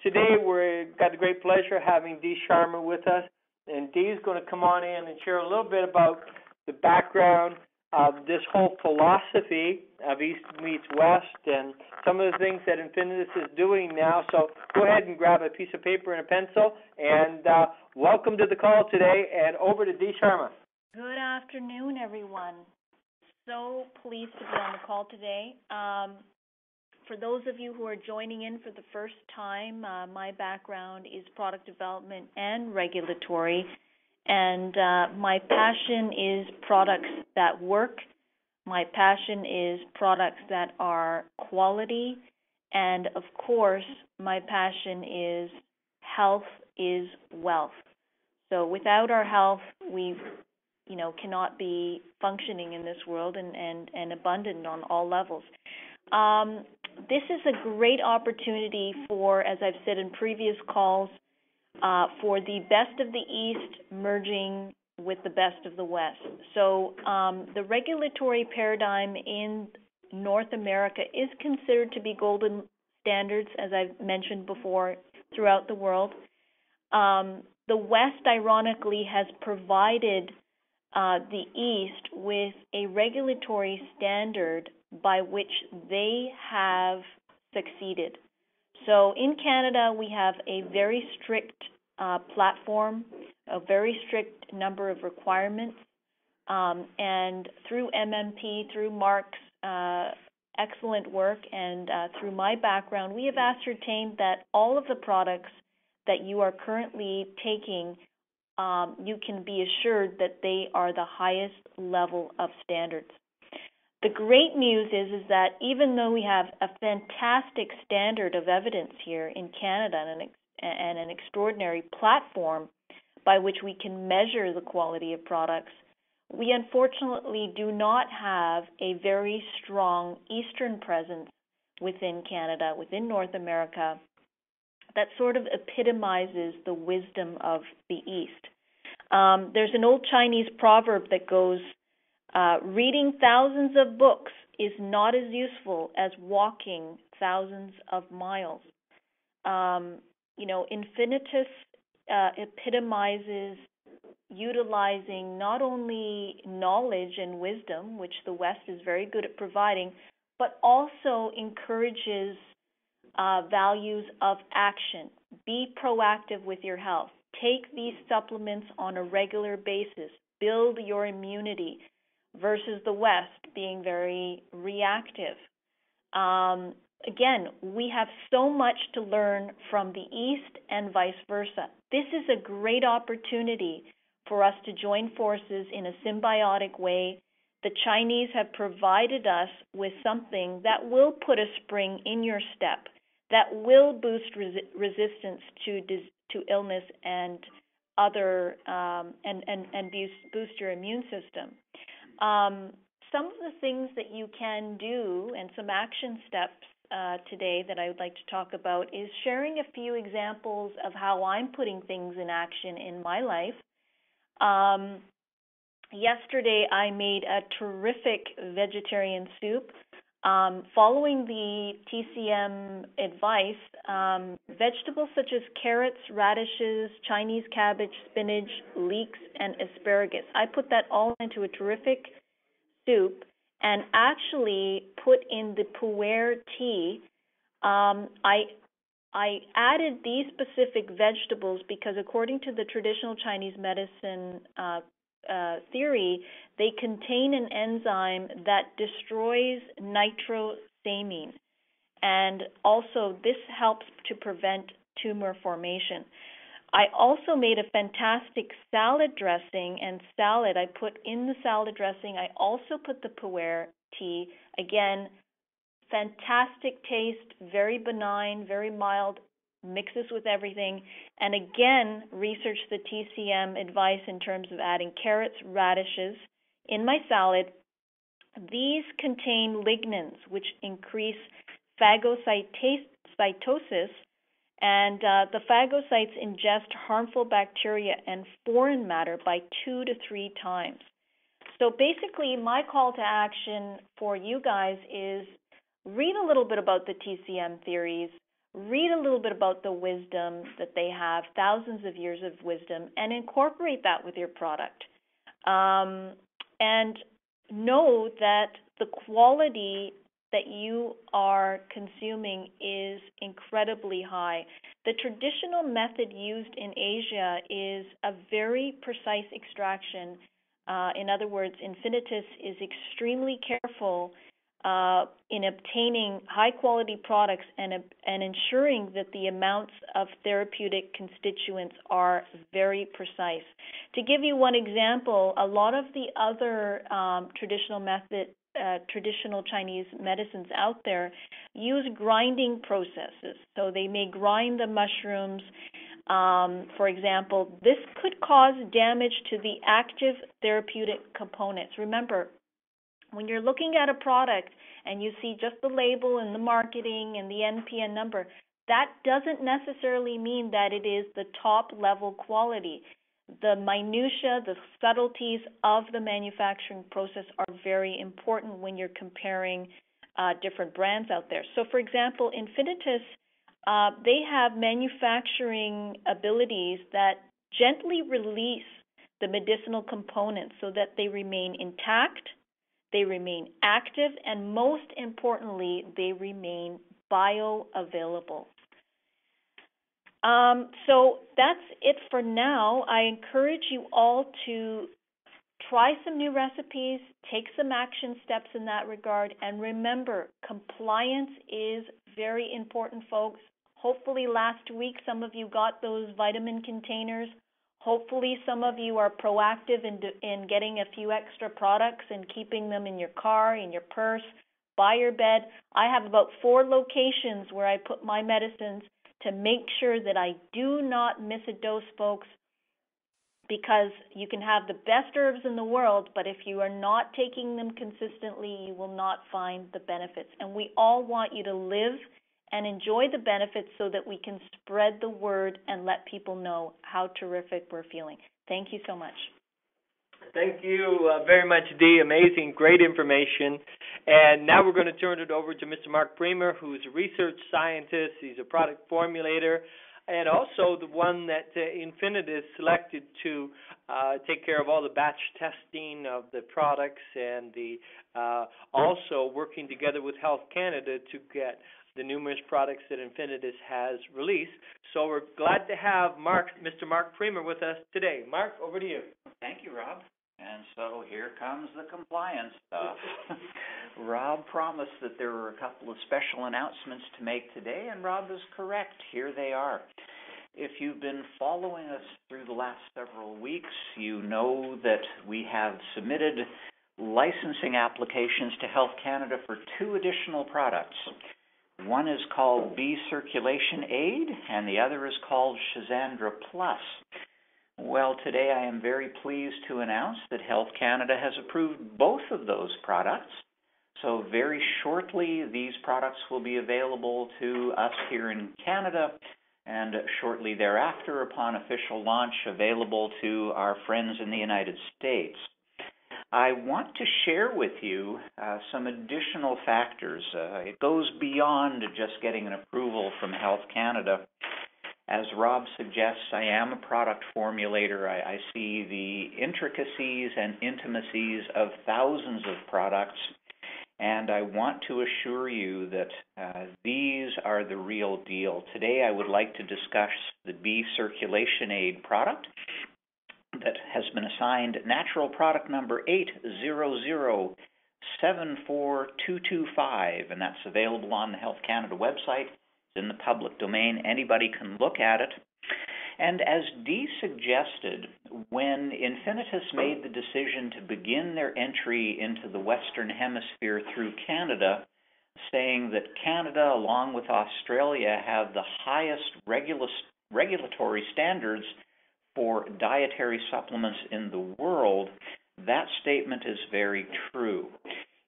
Today we've got the great pleasure of having Dee Sharma with us, and Dee is going to come on in and share a little bit about the background of this whole philosophy of East meets West and some of the things that Infinitus is doing now. So go ahead and grab a piece of paper and a pencil, and welcome to the call today, and over to Dee Sharma. Good afternoon, everyone. So pleased to be on the call today. For those of you who are joining in for the first time, my background is product development and regulatory, and my passion is products that work. My passion is products that are quality, and of course, my passion is health is wealth. So without our health, we cannot be functioning in this world and abundant on all levels. This is a great opportunity for, as I've said in previous calls, for the best of the East merging with the best of the West. So the regulatory paradigm in North America is considered to be golden standards, as I've mentioned before, throughout the world. The West, ironically, has provided the East with a regulatory standard by which they have succeeded. So in Canada, we have a very strict platform, a very strict number of requirements, and through MMP, through Mark's excellent work, and through my background, we have ascertained that all of the products that you are currently taking, you can be assured that they are the highest level of standards. The great news is that even though we have a fantastic standard of evidence here in Canada and an extraordinary platform by which we can measure the quality of products, we unfortunately do not have a very strong Eastern presence within Canada, within North America, that sort of epitomizes the wisdom of the East. There's an old Chinese proverb that goes, reading thousands of books is not as useful as walking thousands of miles. Infinitus epitomizes utilizing not only knowledge and wisdom, which the West is very good at providing, but also encourages values of action. Be proactive with your health. Take these supplements on a regular basis. Build your immunity, versus the West being very reactive. Again, we have so much to learn from the East and vice versa. This is a great opportunity for us to join forces in a symbiotic way. The Chinese have provided us with something that will put a spring in your step, that will boost resistance to illness and other and boost your immune system. Some of the things that you can do and some action steps today that I would like to talk about is sharing a few examples of how I'm putting things in action in my life. Yesterday I made a terrific vegetarian soup. Following the TCM advice, vegetables such as carrots, radishes, Chinese cabbage, spinach, leeks, and asparagus, I put that all into a terrific soup and actually put in the PU'ER tea. I added these specific vegetables because according to the traditional Chinese medicine theory, they contain an enzyme that destroys nitrosamine, and also this helps to prevent tumor formation. I also made a fantastic salad dressing, and salad, I put in the salad dressing, I also put the PU'ER tea. Again, fantastic taste, very benign, very mild, mixes with everything, and again, research the TCM advice in terms of adding carrots, radishes in my salad. These contain lignans, which increase phagocytosis, and the phagocytes ingest harmful bacteria and foreign matter by 2 to 3 times. So basically, my call to action for you guys is read a little bit about the TCM theories, read a little bit about the wisdom that they have, thousands of years of wisdom, and incorporate that with your product. And know that the quality that you are consuming is incredibly high. The traditional method used in Asia is a very precise extraction. In other words, INFINITUS is extremely careful in obtaining high-quality products and ensuring that the amounts of therapeutic constituents are very precise. To give you one example, a lot of the other traditional Chinese medicines out there use grinding processes. So they may grind the mushrooms. For example, this could cause damage to the active therapeutic components. Remember, when you're looking at a product and you see just the label and the marketing and the NPN number, that doesn't necessarily mean that it is the top level quality. The minutia, the subtleties of the manufacturing process are very important when you're comparing different brands out there. So, for example, INFINITUS, they have manufacturing abilities that gently release the medicinal components so that they remain intact, they remain active, and most importantly, they remain bioavailable. So that's it for now. I encourage you all to try some new recipes, take some action steps in that regard, and remember, compliance is very important, folks. Hopefully last week some of you got those vitamin containers. Hopefully some of you are proactive in getting a few extra products and keeping them in your car, in your purse, by your bed. I have about 4 locations where I put my medicines to make sure that I do not miss a dose, folks, because you can have the best herbs in the world, but if you are not taking them consistently, you will not find the benefits. And we all want you to live and enjoy the benefits so that we can spread the word and let people know how terrific we're feeling. Thank you so much. Thank you very much, Dee. Amazing, great information. And now we're going to turn it over to Mr. Mark Priemer, who's a research scientist. He's a product formulator, and also the one that INFINITUS selected to take care of all the batch testing of the products, and also working together with Health Canada to get the numerous products that INFINITUS has released. So we're glad to have Mr. Mark Priemer with us today. Mark, over to you. Thank you, Rob. And so here comes the compliance stuff. Rob promised that there were a couple of special announcements to make today, and Rob is correct. Here they are. If you've been following us through the last several weeks, you know that we have submitted licensing applications to Health Canada for 2 additional products. One is called B Circulation Aid, and the other is called Shazandra Plus. Well, today I am very pleased to announce that Health Canada has approved both of those products. So very shortly, these products will be available to us here in Canada, and shortly thereafter, upon official launch, available to our friends in the United States. I want to share with you some additional factors. It goes beyond just getting an approval from Health Canada. As Rob suggests, I am a product formulator. I see the intricacies and intimacies of thousands of products, and I want to assure you that these are the real deal. Today I would like to discuss the B Circulation Aid product that has been assigned natural product number 800-74225, and that's available on the Health Canada website. In the public domain, anybody can look at it. And as Dee suggested, when INFINITUS made the decision to begin their entry into the Western Hemisphere through Canada, saying that Canada, along with Australia, have the highest regulatory standards for dietary supplements in the world, that statement is very true.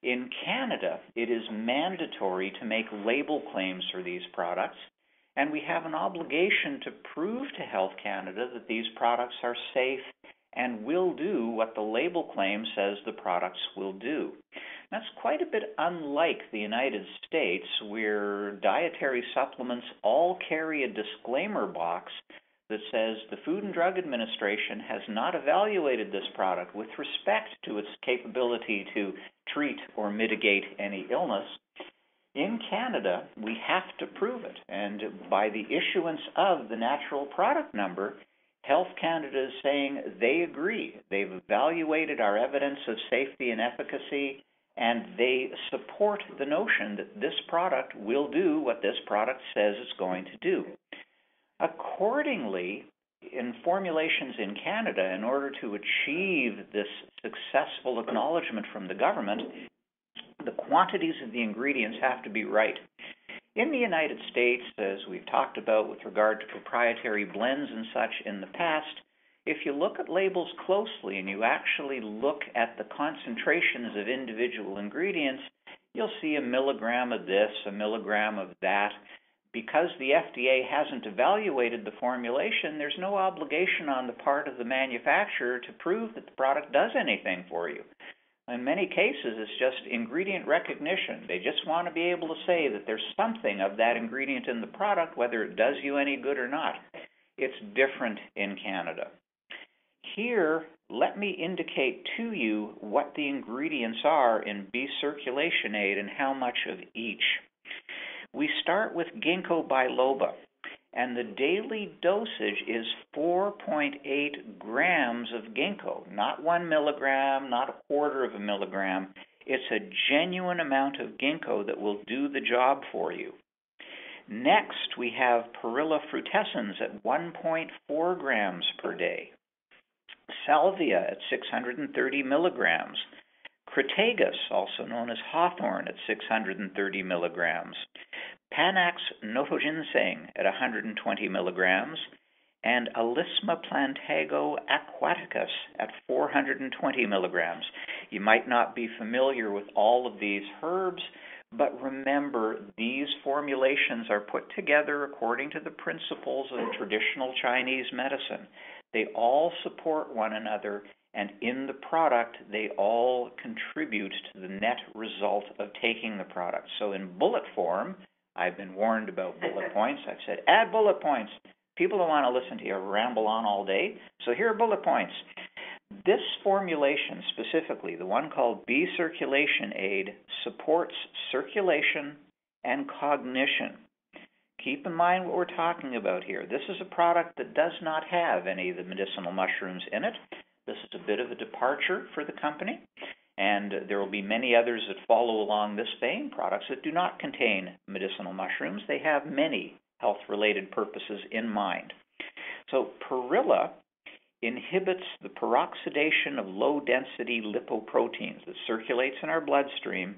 In Canada, it is mandatory to make label claims for these products, and we have an obligation to prove to Health Canada that these products are safe and will do what the label claim says the products will do. That's quite a bit unlike the United States, where dietary supplements all carry a disclaimer box that says the Food and Drug Administration has not evaluated this product with respect to its capability to treat or mitigate any illness. In Canada, we have to prove it, and by the issuance of the natural product number, Health Canada is saying they agree. They've evaluated our evidence of safety and efficacy, and they support the notion that this product will do what this product says it's going to do. Accordingly, in formulations in Canada, in order to achieve this successful acknowledgement from the government, the quantities of the ingredients have to be right. In the United States, as we've talked about with regard to proprietary blends and such in the past, if you look at labels closely and you actually look at the concentrations of individual ingredients, you'll see a milligram of this, a milligram of that. Because the FDA hasn't evaluated the formulation, there's no obligation on the part of the manufacturer to prove that the product does anything for you. In many cases, it's just ingredient recognition. They just want to be able to say that there's something of that ingredient in the product, whether it does you any good or not. It's different in Canada. Here, let me indicate to you what the ingredients are in B circulation aid and how much of each. We start with ginkgo biloba, and the daily dosage is 4.8 grams of ginkgo, not 1 milligram, not a quarter of a milligram. It's a genuine amount of ginkgo that will do the job for you. Next, we have Perilla frutescens at 1.4 grams per day, salvia at 630 milligrams, crataegus, also known as hawthorn, at 630 milligrams, Panax notoginseng at 120 milligrams, and Alisma plantago aquaticus at 420 milligrams. You might not be familiar with all of these herbs, but remember, these formulations are put together according to the principles of traditional Chinese medicine. They all support one another, and in the product, they all contribute to the net result of taking the product. So in bullet form, I've been warned about bullet points. I've said, add bullet points. People don't want to listen to you ramble on all day, so here are bullet points. This formulation specifically, the one called B Circulation Aid, supports circulation and cognition. Keep in mind what we're talking about here. This is a product that does not have any of the medicinal mushrooms in it. This is a bit of a departure for the company, and there will be many others that follow along this vein, products that do not contain medicinal mushrooms. They have many health-related purposes in mind. So Perilla inhibits the peroxidation of low-density lipoproteins that circulates in our bloodstream,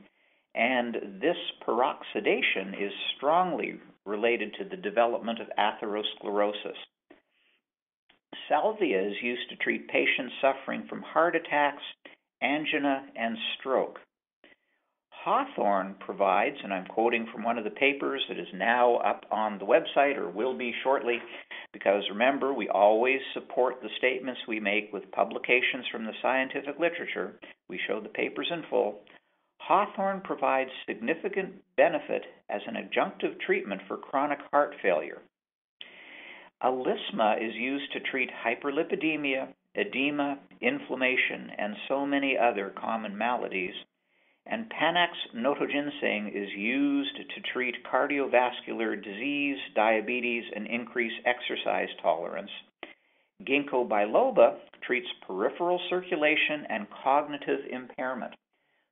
and this peroxidation is strongly related to the development of atherosclerosis. Salvia is used to treat patients suffering from heart attacks, angina, and stroke. Hawthorn provides, and I'm quoting from one of the papers that is now up on the website or will be shortly, because remember, we always support the statements we make with publications from the scientific literature. We show the papers in full. Hawthorn provides significant benefit as an adjunctive treatment for chronic heart failure. Alisma is used to treat hyperlipidemia, edema, inflammation, and so many other common maladies. And Panax notoginseng is used to treat cardiovascular disease, diabetes, and increase exercise tolerance. Ginkgo biloba treats peripheral circulation and cognitive impairment.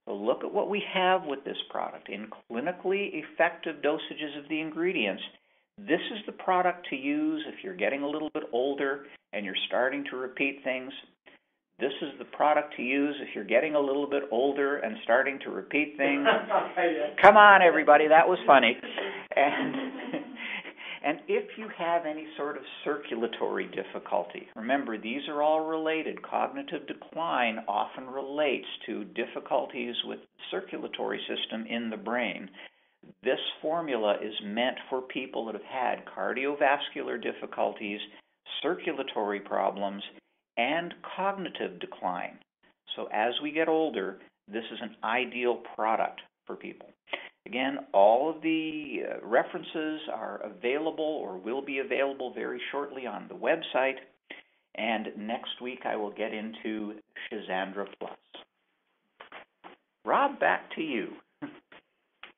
So look at what we have with this product. In clinically effective dosages of the ingredients, this is the product to use if you're getting a little bit older and you're starting to repeat things. This is the product to use if you're getting a little bit older and starting to repeat things. Come on, everybody, that was funny. And if you have any sort of circulatory difficulty, remember, these are all related. Cognitive decline often relates to difficulties with the circulatory system in the brain. This formula is meant for people that have had cardiovascular difficulties, circulatory problems, and cognitive decline. So as we get older, this is an ideal product for people. Again, all of the references are available or will be available very shortly on the website. And next week I will get into Shizandra Plus. Rob, back to you.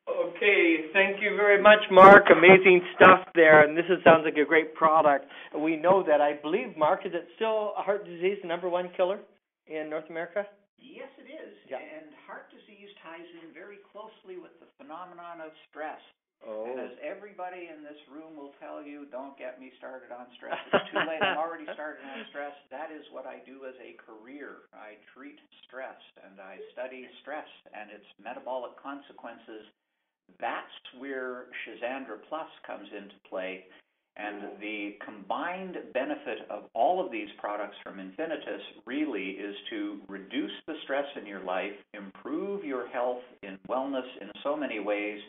Okay, thank you very much, Mark. Amazing stuff there, and this sounds like a great product. We know that. I believe, Mark, is it still heart disease the number one killer in North America? Yes, it is. Yeah. And heart disease ties in very closely with the phenomenon of stress. Oh. And as everybody in this room will tell you, don't get me started on stress. It's too late. I'm already started on stress. That is what I do as a career. I treat stress, and I study stress and its metabolic consequences. That's where Shizandra Plus comes into play. And the combined benefit of all of these products from Infinitus really is to reduce the stress in your life, improve your health and wellness in so many ways,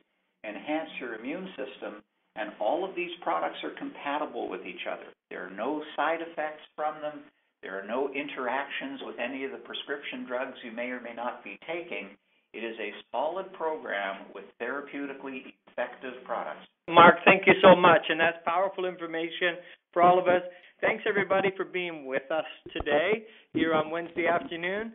enhance your immune system, and all of these products are compatible with each other. There are no side effects from them. There are no interactions with any of the prescription drugs you may or may not be taking. It is a solid program with therapeutically effective products. Mark, thank you so much, and that's powerful information for all of us. Thanks, everybody, for being with us today here on Wednesday afternoon.